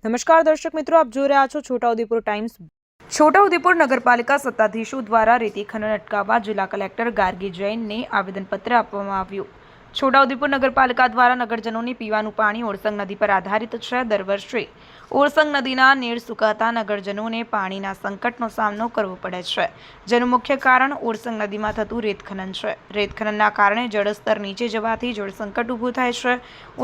નમસ્કાર દર્શક મિત્રો, આપ જોઈ રહ્યા છો છોટાઉદેપુર ટાઈમ્સ। છોટાઉદેપુર નગરપાલિકા સત્તાધીશો દ્વારા રેતી ખનન અટકાવવા જિલ્લા કલેક્ટર ગાર્ગી જૈનને આવેદનપત્ર આપવામાં આવ્યું। છોટાઉદેપુર નગરપાલિકા દ્વારા નગરજનોને પીવાનું પાણી ઓરસંગ નદી પર આધારિત છે। દર વર્ષે ઓરસંગ નદીના નીર સુકાતા નગરજનોને પાણીના સંકટનો સામનો કરવો પડે છે, જેનું મુખ્ય કારણ ઓરસંગ નદીમાં થતું રેત ખનન છે। રેત ખનનના કારણે જળસ્તર નીચે જવાથી જળ સંકટ ઊભું થાય છે।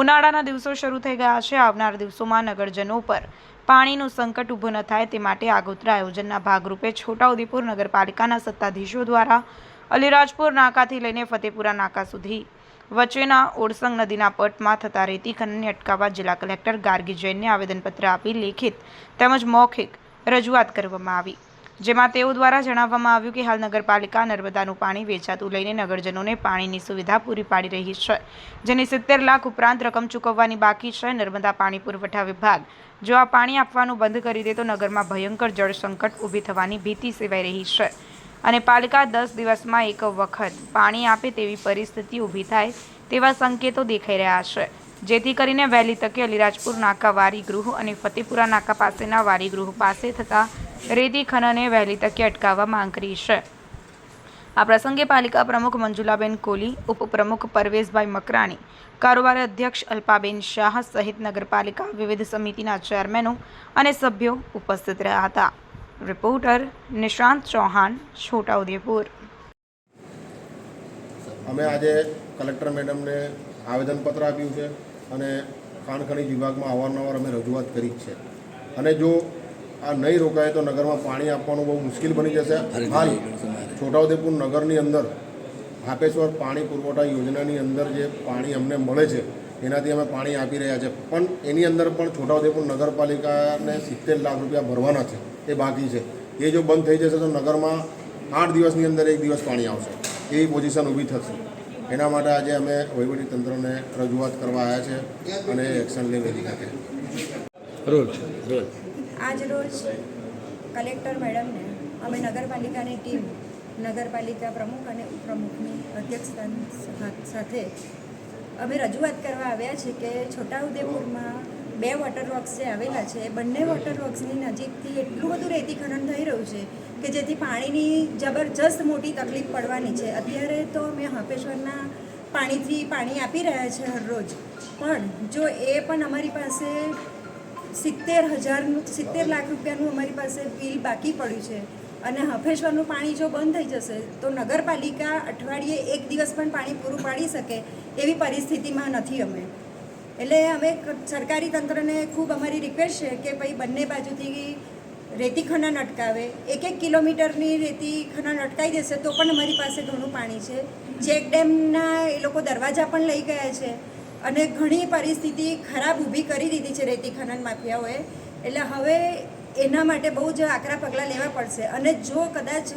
ઉનાળાના દિવસો શરૂ થઈ ગયા છે। આવનાર દિવસોમાં નગરજનો પર પાણીનું સંકટ ઊભું ન થાય તે માટે આગોતરા આયોજનના ભાગરૂપે છોટાઉદેપુર નગરપાલિકાના સત્તાધીશો દ્વારા અલીરાજપુર નાકાથી લઈને ફતેપુરા નાકા સુધી વચ્ચેના ઓરસંગ નદીના પટમાં થતા રેતી ખનનને અટકાવવા જિલ્લા કલેક્ટર ગાર્ગી જૈનને આવેદનપત્ર આપી લેખિત તેમજ મૌખિક રજૂઆત કરવામાં આવી, જેમાં તેઓ દ્વારા જણાવવામાં આવ્યું કે હાલ નગરપાલિકા નર્મદાનું પાણી વેચાતું લઈને નગરજનોને પાણીની સુવિધા પૂરી પાડી રહી છે, જેની 70 લાખ ઉપરાંત રકમ ચૂકવવાની બાકી છે। નર્મદા પાણી પુરવઠા વિભાગ જો આ પાણી આપવાનું બંધ કરી દે તો નગરમાં ભયંકર જળ સંકટ ઊભી થવાની ભીતિ સેવાઈ રહી છે અને પાલિકા 10 દિવસમાં એક વખત પાણી આપે તેવી પરિસ્થિતિ ઊભી થાય તેવા સંકેતો દેખાઈ રહ્યા છે, જેથી કરીને વહેલી તકે અલીરાજપુર નાકા વારી ગૃહ અને ફતેપુરા નાકા પાસેના વારી ગૃહ પાસે થતા રેતી ખનનને વહેલી તકે અટકાવવા માંગ કરી છે। આ પ્રસંગે પાલિકા પ્રમુખ મંજુલાબેન કોલી, ઉપપ્રમુખ પરવેશભાઈ મકરાણી, કારોબારી અધ્યક્ષ અલ્પાબેન શાહ સહિત નગરપાલિકા વિવિધ સમિતિના ચેરમેનો અને સભ્યો ઉપસ્થિત રહ્યા હતા। રિપોર્ટર નિશાંત ચૌહાણ, છોટાઉદેપુર। અમે આજે કલેક્ટર મેડમને આવેદનપત્ર આપ્યું છે અને ખાણ ખનીજ વિભાગમાં અવારનવાર અમે રજૂઆત કરી છે અને જો આ નહીં રોકાય તો નગરમાં પાણી આપવાનું બહુ મુશ્કેલ બની જશે। હાલ છોટાઉદેપુર નગરની અંદર હાપેશ્વર પાણી પુરવઠા યોજનાની અંદર જે પાણી અમને મળે છે એનાથી અમે પાણી આપી રહ્યા છે, પણ એની અંદર પણ છોટાઉદેપુર નગરપાલિકાને 70 લાખ રૂપિયા ભરવાના છે, એ બાકી છે। એ જો બંધ થઈ જશે તો નગરમાં 8 દિવસની અંદર 1 દિવસ પાણી આવશે, એવી પોઝિશન ઊભી થશે। એના માટે આજે અમે વહીવટીતંત્રને રજૂઆત કરવા આવ્યા છે અને એક્શન લેવી ખાતે આજ રોજ કલેક્ટર મેડમને અમે નગરપાલિકાની ટીમ નગરપાલિકા પ્રમુખ અને ઉપપ્રમુખની અધ્યક્ષતા સાથે અમે રજૂઆત કરવા આવ્યા છે કે છોટાઉદેપુરમાં 2 વોટર વર્ક્સ જે આવેલા છે, બંને વોટર વર્ક્સની નજીકથી એટલું બધું રેતી ખનન થઈ રહ્યું છે કે જેથી પાણીની જબરજસ્ત મોટી તકલીફ પડવાની છે। અત્યારે તો અમે હાપેશ્વરના પાણીથી પાણી આપી રહ્યા છે હરરોજ, પણ જો એ પણ અમારી પાસે 70 લાખ રૂપિયાનું અમારી પાસે બિલ બાકી પડ્યું છે અને હાપેશ્વરનું પાણી જો બંધ થઈ જશે તો નગરપાલિકા અઠવાડિયે 1 દિવસ પણ પાણી પૂરું પાડી શકે એવી પરિસ્થિતિમાં નથી અમે। એટલે અમે સરકારી તંત્રને ખૂબ અમારી રિક્વેસ્ટ છે કે ભાઈ બંને બાજુથી રેતી ખનન અટકાવે, 1 કિલોમીટરની રેતી ખનન અટકાવી દેશે તો પણ અમારી પાસે ઘણું પાણી છે। ચેક ડેમના એ લોકો દરવાજા પણ લઈ ગયા છે અને ઘણી પરિસ્થિતિ ખરાબ ઊભી કરી દીધી છે રેતી ખનન માફિયાઓએ। એટલે હવે એના માટે બહુ જ આકરા પગલાં લેવા પડશે અને જો કદાચ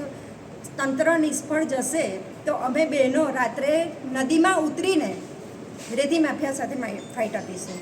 તંત્ર નિષ્ફળ જશે તો અમે બહેનો રાત્રે નદીમાં ઉતરીને રેતી માફિયા સાથે ફાઇટ આપીશું।